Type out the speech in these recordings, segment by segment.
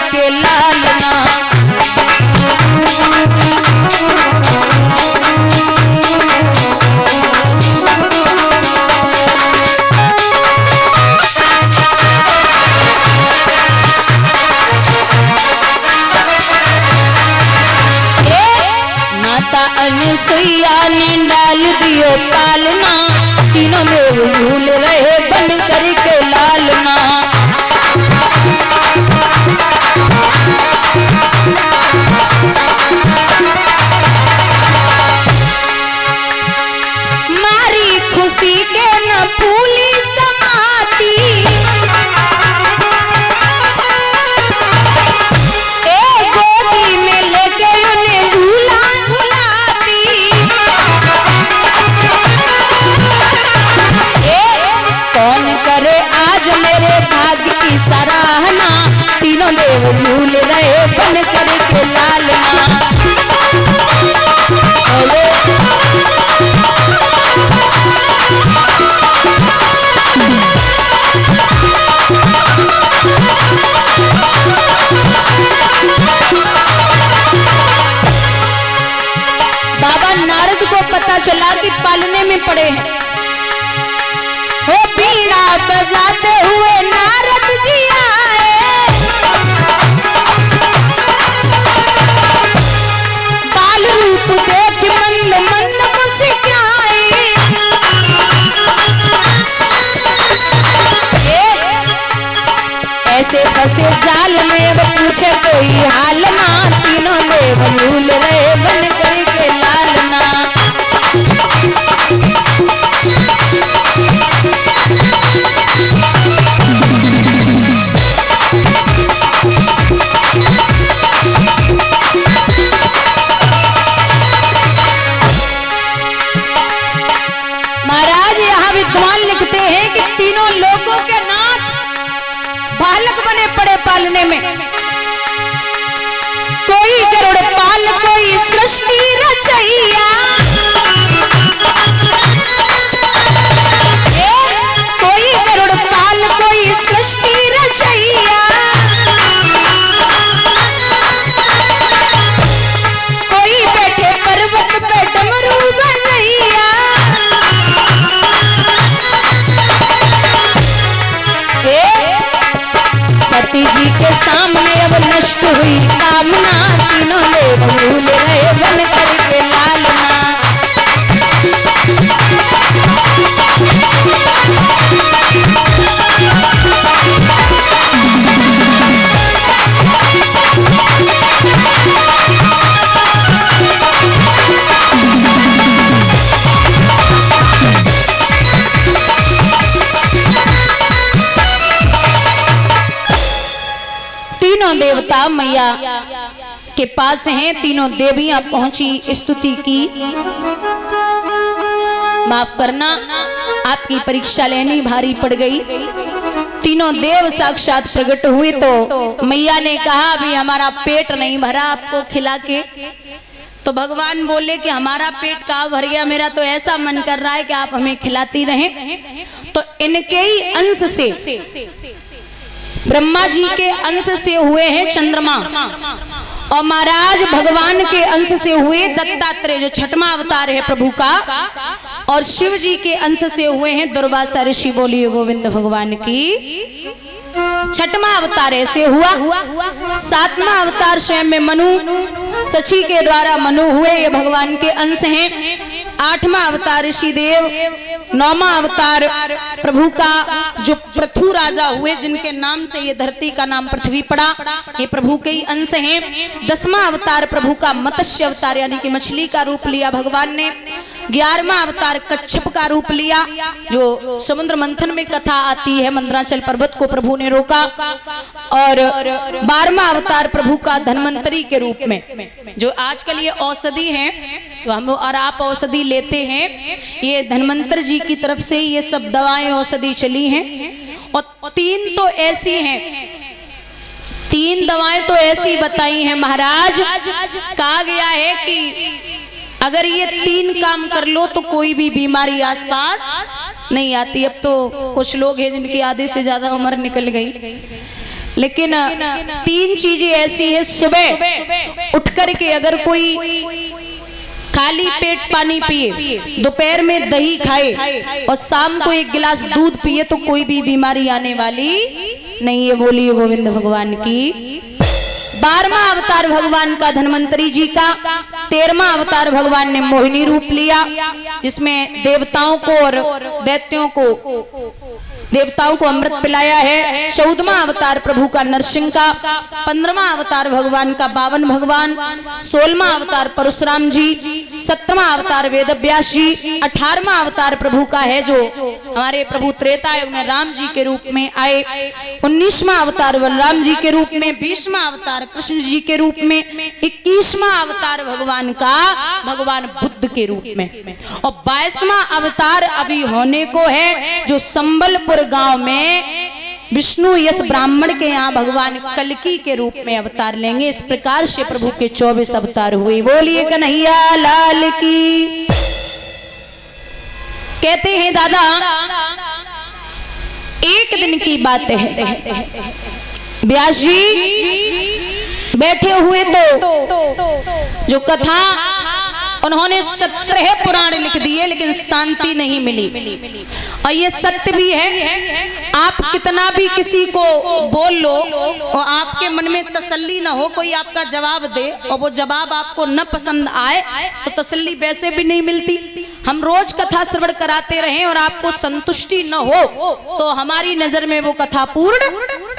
करके लालना। अनसुईया ने डाल दियो पालना, तीनों देव झूल रहे बन करके लालना। मारी खुशी के न फूली समाती, गोदी में लेके उन्हें झूला करे आज मेरे भाग्य की सराहना, तीनों देव झूल रहे बन करके लालना। बाबा नारद को पता चला कि पालने में पड़े हैं। वो बीड़ा बजाते हुए नारद जी आए, बाल रूप देख मंद मंद मुस्कुराए। ऐसे फंसे जाल में अब पूछे कोई हाल ना, तीनों देव झूल रहे बन करके लालना। महाराज यहाँ विद्वान लिखते हैं कि तीनों लोगों के नाथ बालक बने पड़े पालने में। कोई गरुड़ पाल कोई सृष्टि रचैया, कोई गरुड़ पाल कोई सृष्टि रचैया, कोई बैठे पर्वत पे डमरू बजैया। सती जी के सामने अब नष्ट हुई कामना, तीनों देव झूल रहे बन करके लालना। तीनों देवता मैया के पास हैं, तीनों देवियां पहुंची, स्तुति की। माफ करना, आपकी परीक्षा लेनी भारी पड़ गई। तीनों देव साक्षात प्रकट हुए तो मैया ने कहा अभी हमारा पेट नहीं भरा आपको खिला के। तो भगवान बोले कि हमारा पेट कहाँ भर गया, मेरा तो ऐसा मन कर रहा है कि आप हमें खिलाती रहें। तो इनके ही अंश से, ब्रह्मा जी के अंश से हुए हैं चंद्रमा, और महाराज भगवान के अंश से हुए दत्तात्रेय जो छठवां अवतार है प्रभु का, और शिव जी के अंश से हुए हैं दुर्वासा ऋषि। बोलिए गोविंद भगवान की। छठवां अवतार ऐसे हुआ। सातवां अवतार स्वयं में मनु, सची के द्वारा मनु हुए, ये भगवान के अंश हैं। आठवां अवतार ऋषि देव, नौवां अवतार प्रभु का जो पृथु राजा हुए, जिनके नाम से ये धरती का नाम पृथ्वी पड़ा, ये प्रभु के ही अंश हैं। 10वां अवतार प्रभु का मत्स्य अवतार यानी कि मछली का रूप लिया भगवान ने। 11वां अवतार कच्छप का रूप लिया, जो समुद्र मंथन में कथा आती है, मंदराचल पर्वत को प्रभु ने रोका। और 12वां अवतार प्रभु का धन्वंतरी के रूप में, जो आजकल ये औषधि है, तो हम और आप औषधि लेते हैं, ये धन्वंतर जी की तरफ से ये सब दवाएं औषधि चली हैं। और 3 तो ऐसी हैं, 3 दवाएं तो ऐसी बताई हैं महाराज, कहा गया है कि अगर ये 3 काम कर लो तो कोई भी बीमारी आसपास नहीं आती। अब तो कुछ लोग हैं जिनकी आधे से ज्यादा उम्र निकल गई, लेकिन 3 चीजें ऐसी है, सुबह उठ करके अगर कोई खाली पेट पानी पिए, दोपहर में दही खाए और शाम को 1 गिलास दूध पिए तो कोई भी बीमारी आने वाली नहीं है। बोलिए गोविंद भगवान की। 12वां अवतार भगवान का धन्वंतरी जी का, 13वां अवतार भगवान ने मोहिनी रूप लिया, जिसमें देवताओं को और दैत्यों को अमृत पिलाया है। 14वां अवतार प्रभु का नरसिंह का, 15वां अवतार भगवान का बावन भगवान, 16वां अवतार परशुराम जी, 17वां अवतार वेदव्यास जी, 18वां अवतार प्रभु का है जो हमारे प्रभु त्रेता युग में राम जी के रूप में आए, 19वां अवतार बलराम जी के रूप में, 20वां अवतार कृष्ण जी के रूप में, 21वां अवतार भगवान का भगवान बुद्ध के रूप में, और 22वां अवतार अभी होने को है जो संबलपुर गांव में विष्णु यश ब्राह्मण के यहाँ भगवान कल्की के रूप में अवतार लेंगे। इस प्रकार से प्रभु के 24 अवतार हुए। बोलिए कन्हैया लाल की। कहते हैं दादा, एक दिन की बात है, व्यास जी बैठे हुए तो जो कथा उन्होंने 17 पुराण लिख दिए, लेकिन शांति नहीं मिली। और ये सत्य भी है, आप कितना भी किसी को बोल लो और आपके मन में तसल्ली ना हो, कोई आपका जवाब दे और वो जवाब आपको न पसंद आए तो तसल्ली वैसे भी नहीं मिलती। हम रोज कथा श्रवण कराते रहें और आपको संतुष्टि न हो तो हमारी नजर में वो कथा पूर्ण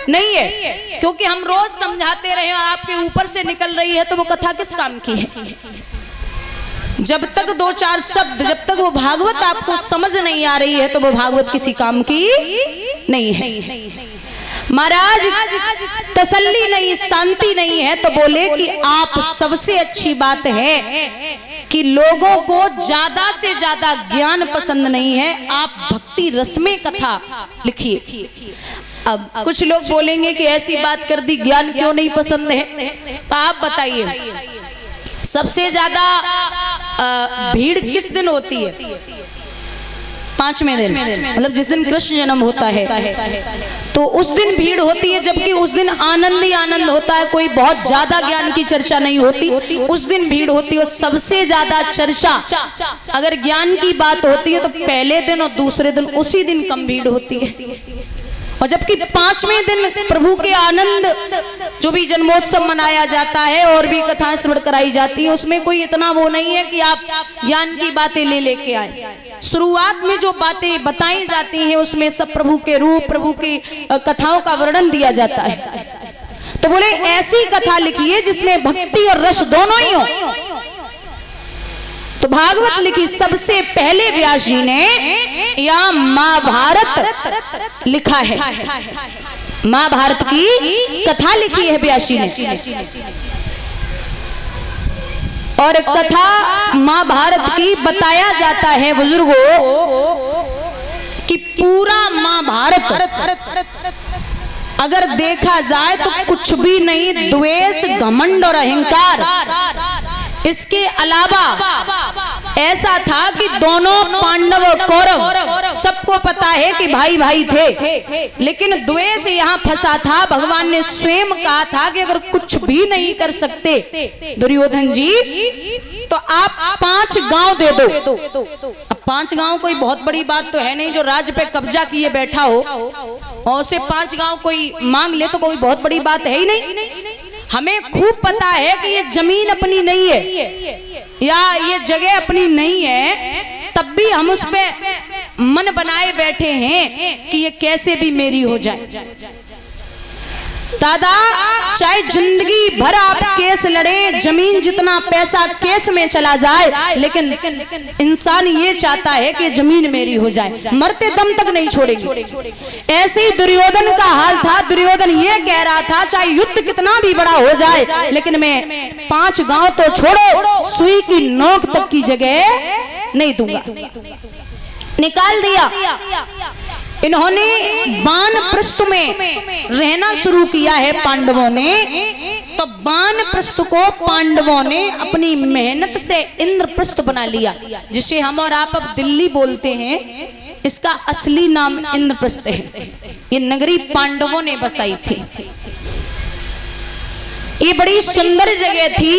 नहीं है, क्योंकि हम रोज समझाते रहे और आपके ऊपर से निकल रही है तो वो कथा किस काम की है। जब तक 2-4 शब्द, जब तक वो भागवत आपको समझ नहीं आ रही है तो वो भागवत किसी काम की नहीं है। महाराज तसल्ली नहीं, शांति नहीं है तो बोले कि आप सबसे अच्छी बात है कि लोगों को ज्यादा से ज्यादा ज्ञान पसंद नहीं है, आप भक्ति रस में कथा लिखिए। अब कुछ लोग बोलेंगे कि ऐसी बात कर दी, ज्ञान क्यों नहीं पसंद है, तो आप बताइए सबसे ज्यादा भीड़ किस दिन होती है? 5वें दिन, मतलब जिस दिन कृष्ण जन्म होता है तो उस दिन भीड़ होती है, जबकि उस दिन आनंद ही आनंद होता है, कोई बहुत ज्यादा ज्ञान की चर्चा नहीं होती, उस दिन भीड़ होती है। और सबसे ज्यादा चर्चा अगर ज्ञान की बात होती है तो पहले दिन और दूसरे दिन, उसी दिन कम भीड़ होती है। और जबकि 5वें दिन प्रभु के आनंद जो भी जन्मोत्सव मनाया जाता है और भी कथाएं श्रवण कराई जाती है, उसमें कोई इतना वो नहीं है कि आप ज्ञान की बातें ले लेके आए। शुरुआत में जो बातें बताई जाती हैं उसमें सब प्रभु के रूप, प्रभु की कथाओं का वर्णन दिया जाता है। तो बोले ऐसी कथा लिखिए जिसमें भक्ति और रस दोनों ही हो। तो भागवत लिखी सबसे पहले व्यास जी ने, या महाभारत लिखा है, महाभारत की कथा लिखी है व्यास जी ने। और कथा महाभारत की बताया जाता है बुजुर्गों कि पूरा महाभारत अगर देखा जाए तो कुछ भी नहीं, द्वेष, घमंड और अहंकार, इसके अलावा ऐसा था कि दोनों पांडव और कौरव सबको पता है कि भाई भाई थे, लेकिन द्वेष यहाँ फंसा था। भगवान ने स्वयं कहा था कि अगर कुछ भी नहीं कर सकते दुर्योधन जी तो आप 5 गांव दे दो। अब 5 गांव कोई बहुत बड़ी बात तो है नहीं, जो राज्य पे कब्जा किए बैठा हो और उसे 5 गांव कोई मांग ले तो कोई बहुत बड़ी बात है ही नहीं। हमें खूब पता है कि ये जमीन अपनी नहीं है या ये जगह अपनी नहीं है, तब भी हम उस पे मन बनाए बैठे हैं कि ये कैसे भी मेरी हो जाए। दादा चाहे जिंदगी भर आप केस लड़े, जमीन जितना पैसा केस में चला जाए, लेकिन इंसान ये चाहता है कि जमीन मेरी हो जाए, मरते दम तक नहीं छोड़ेंगे। ऐसे ही दुर्योधन का हाल था। दुर्योधन ये कह रहा था चाहे युद्ध कितना भी बड़ा हो जाए, लेकिन मैं 5 गांव तो छोड़ो, सुई की नोक तक की जगह नहीं दूंगा। निकाल दिया। इन्होंने वानप्रस्थ में रहना शुरू किया है पांडवों ने। तो वानप्रस्थ को पांडवों ने अपनी मेहनत से इंद्रप्रस्थ बना लिया, जिसे हम और आप अब दिल्ली बोलते हैं। इसका असली नाम इंद्रप्रस्थ है। ये नगरी पांडवों ने बसाई थी। ये बड़ी सुंदर जगह थी।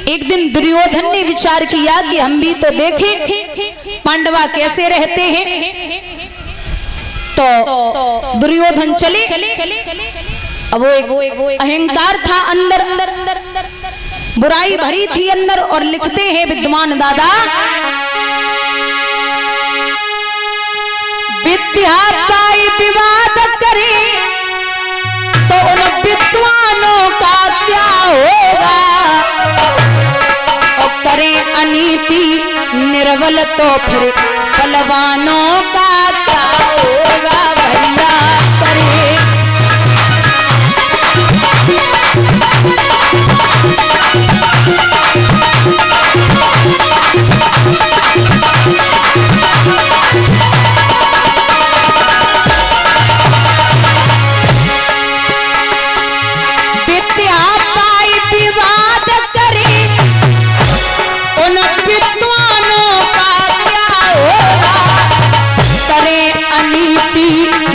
एक दिन दुर्योधन ने विचार किया कि हम भी तो देखें पांडवा कैसे रहते हैं। तो दुर्योधन चले। अब वो एक अहंकार था अंदर, बुराई भरी थी अंदर। और लिखते हैं विद्वान दादा, विद्या पाई विवाद करे तो उन विद्वानों का क्या होगा, और करें अनीति निर्बल तो फिर बलवानों का क्या होगा। भैया करे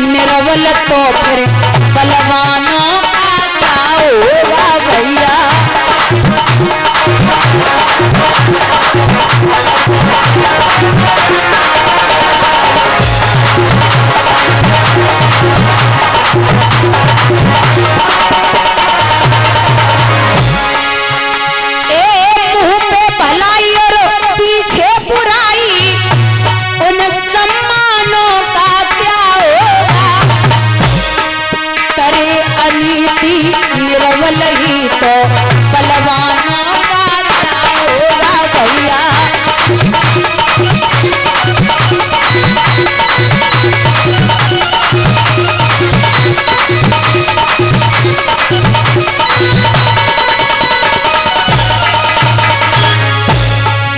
निर्बल तो फिर बलवानों का क्या होगा। भैया मुंह पे भलाई और पीछे बुराई, उन सम्मानों का क्या होगा, करे अनीति निर्बल ही तो बलवानों का क्या होगा। भैया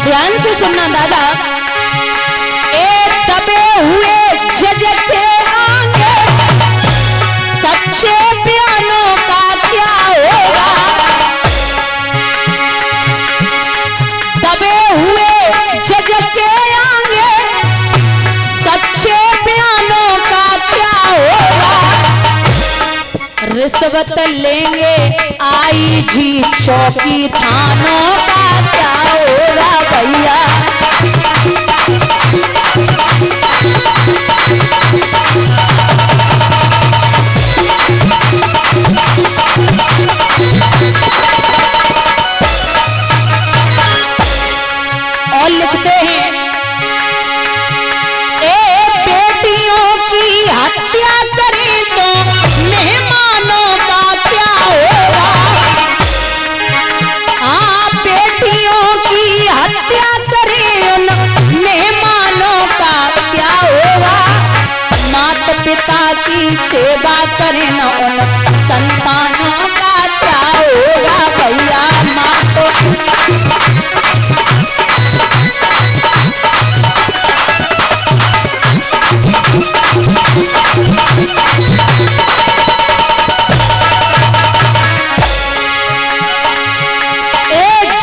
ध्यान से सुनना दादा, दबे हुए जज के आगे सच्चे बयानों का क्या होगा, दबे हुए जज के आगे सच्चे बयानों का क्या होगा, रिश्वत लेंगे आईजी चौकी थानों का क्या होगा। भैया और लिखते हैं, बेटियों की हत्या करें तो मेहमानों का क्या होगा। हाँ, बेटियों की हत्या करें उन मेहमानों का क्या होगा, माता पिता की सेवा करें न उन संतानों का क्या होगा। भैया माता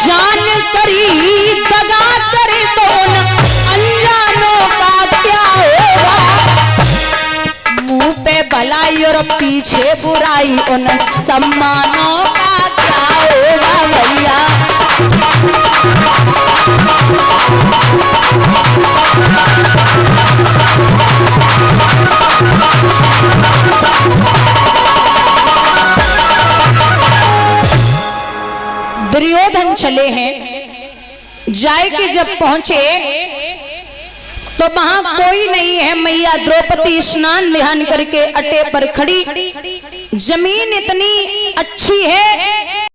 जान करी दगा करे तो उन अनजानों का क्या होगा, मुंह पे भलाई और पीछे बुराई उन सम्मानों का क्या होगा। भैया दुर्योधन चले हैं। जाए के जब पहुंचे तो वहां कोई नहीं है। मैया द्रौपदी स्नान ध्यान करके अटे पर खड़ी। जमीन इतनी अच्छी है